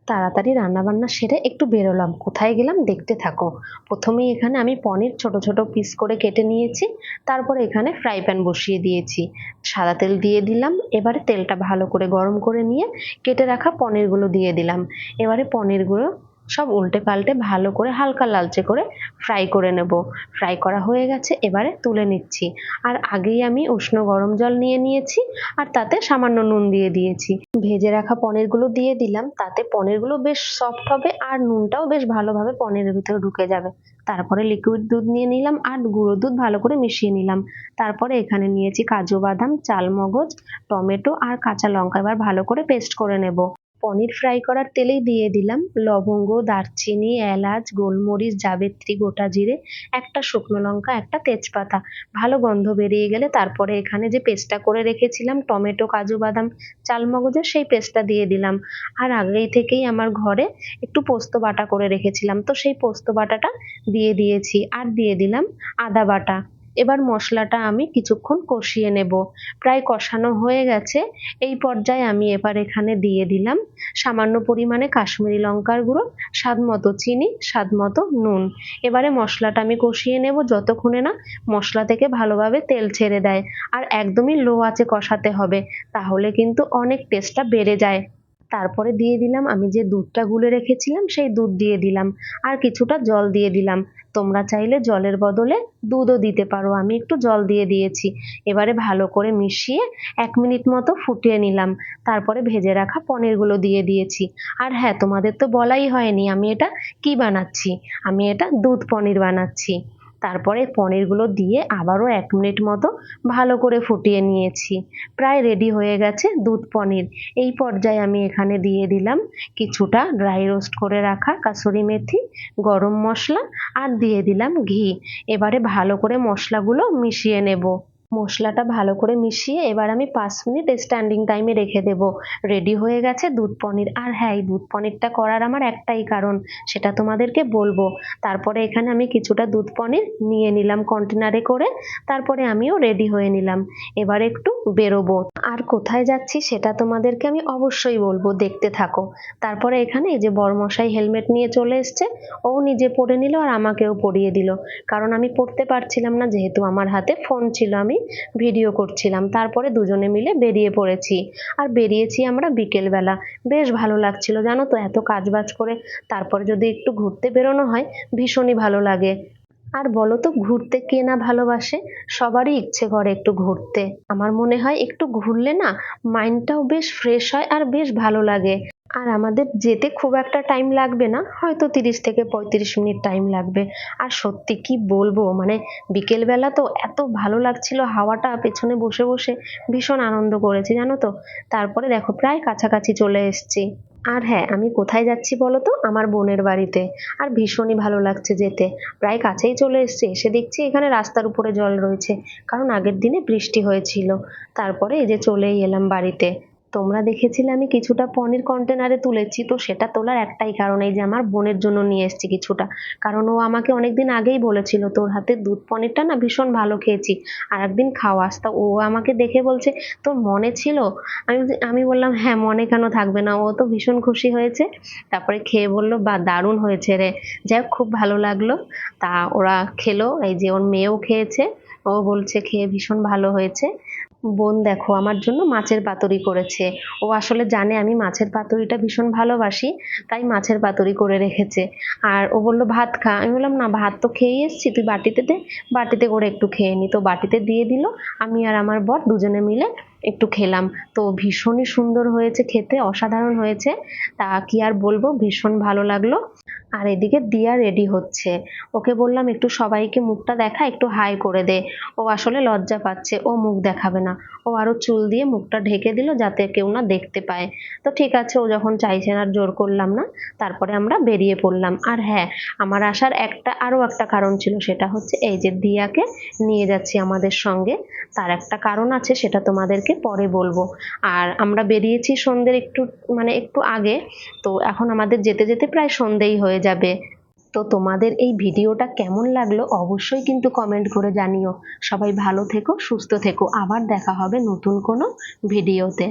তাড়াতাড়ি রান্নাবান্না সেরে একটু বেরোলাম। কোথায় গেলাম দেখতে থাকো। প্রথমেই এখানে আমি পনির ছোট ছোট পিস করে কেটে নিয়েছি। তারপরে এখানে ফ্রাই প্যান বসিয়ে দিয়েছি, সাদা তেল দিয়ে দিলাম। এবারে তেলটা ভালো করে গরম করে নিয়ে কেটে রাখা পনিরগুলো দিয়ে দিলাম। এবারে পনিরগুলো সব উল্টে পাল্টে ভালো করে হালকা লালচে করে ফ্রাই করে নেব। ফ্রাই করা হয়ে গেছে, এবারে তুলে নিচ্ছি। আর আগেই আমি উষ্ণ গরম জল নিয়ে নিয়েছি, আর তাতে সামান্য নুন দিয়ে দিয়েছি। ভেজে রাখা পনিরগুলো দিয়ে দিলাম, তাতে পনিরগুলো বেশ সফট হবে আর নুনটাও বেশ ভালোভাবে পনিরের ভিতরে ঢুকে যাবে। তারপরে লিকুইড দুধ নিয়ে নিলাম আর গুঁড়ো দুধ ভালো করে মিশিয়ে নিলাম। তারপরে এখানে নিয়েছি কাজু বাদাম, চালমগজ, টমেটো আর কাঁচা লঙ্কা। এবার ভালো করে পেস্ট করে নেব। পনির ফ্রাই করার তেলেই দিয়ে দিলাম লবঙ্গ, দারচিনি, এলাচ, গোলমরিচ, জাবিত্রী, গোটা জিরে, একটা শুকনো লঙ্কা, একটা তেজপাতা। ভালো গন্ধ বেরিয়ে গেলে তারপরে এখানে যে পেস্টটা করে রেখেছিলাম টমেটো, কাজু বাদাম, চালমগজের, সেই পেস্টটা দিয়ে দিলাম। আর আগেই থেকেই আমার ঘরে একটু পোস্ত বাটা করে রেখেছিলাম, তো সেই পোস্ত বাটাটা দিয়ে দিয়েছি। আর দিয়ে দিলাম আদা বাটা। এবার মশলাটা আমি কিছুক্ষণ কষিয়ে নেব। প্রায় কষানো হয়ে গেছে। এই পর্যায়ে আমি এবার এখানে দিয়ে দিলাম সামান্য পরিমাণে কাশ্মীরি লঙ্কার গুঁড়ো, স্বাদ মতো চিনি, স্বাদ মতো নুন। এবারে মশলাটা আমি কষিয়ে নেব যতক্ষণে না মশলা থেকে ভালোভাবে তেল ছেড়ে দেয়। আর একদমই লো আঁচে কষাতে হবে, তাহলে কিন্তু অনেক টেস্টটা বেড়ে যায়। তারপরে দিয়ে দিলাম আমি যে দুধটা গুলে রেখেছিলাম, সেই দুধ দিয়ে দিলাম। আর কিছুটা জল দিয়ে দিলাম। তোমরা চাইলে জলের বদলে দুধও দিতে পারো, আমি একটু জল দিয়ে দিয়েছি। এবারে ভালো করে মিশিয়ে 1 মিনিট মতো ফুটিয়ে নিলাম। তারপরে ভেজে রাখা পনিরগুলো দিয়ে দিয়েছি। আর হ্যাঁ, তোমাদের তো বলাই হয়নি আমি এটা কি বানাচ্ছি। আমি এটা দুধ পনির বানাচ্ছি। তারপরে পনিরগুলো দিয়ে আবারও 1 মিনিট মতো ভালো করে ফুটিয়ে নিয়েছি। প্রায় রেডি হয়ে গেছে দুধ পনির। এই পর্যায়ে আমি এখানে দিয়ে দিলাম কিছুটা ড্রাই রোস্ট করে রাখা কাসুরি মেথি, গরম মশলা, আর দিয়ে দিলাম ঘি। এবারে ভালো করে মশলাগুলো মিশিয়ে নেব। মশলাটা ভালো করে মিশিয়ে এবার আমি 5 মিনিট স্ট্যান্ডিং টাইমে রেখে দেব। রেডি হয়ে গেছে দুধ পনির। আর হ্যাঁ, এই দুধ পনিরটা করার আমার একটাই কারণ, সেটা তোমাদেরকে বলবো। তারপরে এখানে আমি কিছুটা দুধ পনির নিয়ে নিলাম কন্টেনারে করে। তারপরে আমিও রেডি হয়ে নিলাম। এবার একটু বেরোবো। আর কোথায় যাচ্ছি সেটা তোমাদেরকে আমি অবশ্যই বলবো, দেখতে থাকো। তারপরে এখানে এই যে বড়মশাই হেলমেট নিয়ে চলে এসছে, ও নিজে পরে নিল আর আমাকেও পরিয়ে দিল। কারণ আমি পড়তে পারছিলাম না, যেহেতু আমার হাতে ফোন ছিল, আমি ভিডিও করছিলাম। তারপরে দুজনে মিলে বেরিয়ে পড়েছি। আর বেরিয়েছি আমরা বিকেলবেলা। বেশ ভালো লাগছিল জানো তো, এত কাজবাজ করে তারপরে যদি একটু ঘুরতে বেরোনো হয়, ভীষণই ভালো লাগে। আর বলো তো, ঘুরতে কে না ভালোবাসে? সবারই ইচ্ছে করে একটু ঘুরতে। আমার মনে হয় একটু ঘুরলে না মাইন্ডটাও বেশ ফ্রেশ হয় আর বেশ ভালো লাগে। আর আমাদের যেতে খুব একটা টাইম লাগবে না, হয়তো 30 থেকে 35 মিনিট টাইম লাগবে। আর সত্যি কি বলবো, মানে বিকেলবেলা তো এত ভালো লাগছিল, হাওয়াটা পেছনে বসে বসে ভীষণ আনন্দ করেছি জানো তো। তারপরে দেখো প্রায় কাছাকাছি চলে এসেছি। আর হ্যাঁ, আমি কোথায় যাচ্ছি বলো তো? আমার বোনের বাড়িতে। আর ভীষণই ভালো লাগছে যেতে। প্রায় কাছেই চলে এসেছি, এসে দেখছি এখানে রাস্তার উপরে জল রয়েছে, কারণ আগের দিনে বৃষ্টি হয়েছিল। তারপরে এই যে চলেই এলাম বাড়িতে। তোমরা দেখেছিলে আমি কিছুটা পনির কন্টেনারে তুলেছি, তো সেটা তোলার একটাই কারণ, এই যে আমার বোনের জন্য নিয়ে এসেছি কিছুটা। কারণ ও আমাকে অনেকদিন আগেই বলেছিল তোর হাতে দুধ পনিরটা না ভীষণ ভালো খেয়েছি, আর একদিন খাওয়াস। তা ও আমাকে দেখে বলছে তোর মনে ছিল? আমি বললাম হ্যাঁ, মনে কেন থাকবে না। ও তো ভীষণ খুশি হয়েছে। তারপরে খেয়ে বলল বা দারুণ হয়েছে রে। যাই হোক, খুব ভালো লাগলো। তা ওরা খেলো, এই যে ওর মেয়েও খেয়েছে। ও বলছে খেয়ে ভীষণ ভালো হয়েছে। বোন দেখো আমার জন্য মাছের পাতুরি করেছে। ও আসলে জানে আমি মাছের পাতুরিটা ভীষণ ভালোবাসি, তাই মাছের পাতুরি করে রেখেছে। আর ও বলল ভাত খা। আমি বললাম না, ভাত তো খেয়েই এসেছি, তুই বাটিতে দে, বাটিতে করে একটু খেয়ে নি। তো বাটিতে দিয়ে দিল। আমি আর আমার বর দুজনে মিলে একটু খেলাম। তো ভীষণই সুন্দর হয়েছে খেতে, অসাধারণ হয়েছে। তা কি আর বলবো, ভীষণ ভালো লাগলো। আর এদিকে দিয়া রেডি হচ্ছে। ওকে বললাম একটু সবাইকে মুখটা দেখা, একটু হাই করে দে। ও আসলে লজ্জা পাচ্ছে, ও মুখ দেখাবে না। ও আরো চুল দিয়ে মুখটা ঢেকে দিল যাতে কেউ না দেখতে পায়। তো ঠিক আছে, ও যখন চাইছেন আর জোর করলাম না। তারপরে আমরা বেরিয়ে পড়লাম। আর হ্যাঁ, আমার আসার আরো একটা কারণ ছিল, সেটা হচ্ছে এই যে দিয়াকে নিয়ে যাচ্ছি আমাদের সঙ্গে। তার একটা কারণ আছে, সেটা তোমাদেরকে পরে বলবো। আর আমরা বেরিয়েছি সন্ধ্যের একটু আগে। তো এখন আমাদের যেতে যেতে প্রায় সন্ধ্যেই হয়ে যাবে। তো তোমাদের এই ভিডিওটা কেমন লাগলো অবশ্যই কিন্তু কমেন্ট করে জানিও। সবাই ভালো থেকো, সুস্থ থেকো। আবার দেখা হবে নতুন কোনো ভিডিওতে।